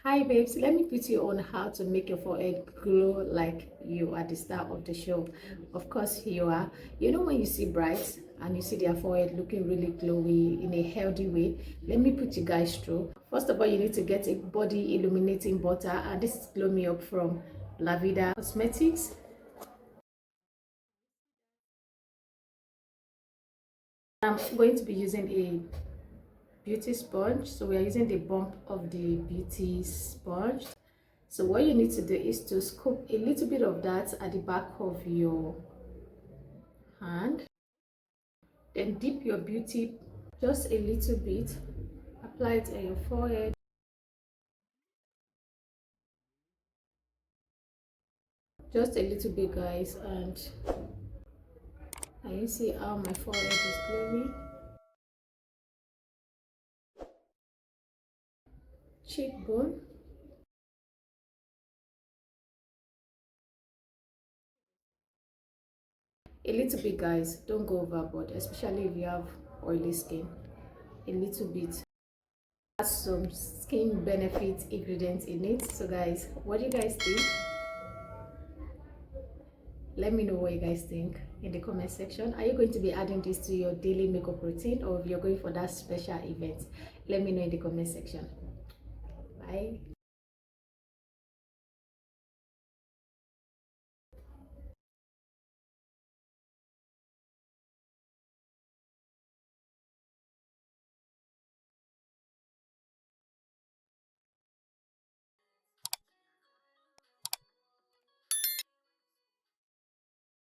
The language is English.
Hi babes, let me put you on how to make your forehead glow like you are the star of the show. Of course you are. You know when you see brides and you see their forehead looking really glowy in a healthy way, let me put you guys through. First of all, you need to get a body illuminating butter, and this is Glow Me Up from Lavida Cosmetics. I'm going to be using a beauty sponge, so we are using the bump of the beauty sponge. So what you need to do is to scoop a little bit of that at the back of your hand, then dip your beauty just a little bit, apply it on your forehead, just a little bit guys, and you see how my forehead is glowing. Cheekbone, a little bit guys, don't go overboard, especially if you have oily skin. A little bit has some skin benefit ingredients in it. So guys, what do you guys think? Let me know what you guys think in the comment section. Are you going to be adding this to your daily makeup routine, or if you're going for that special event? Let me know in the comment section. Bye.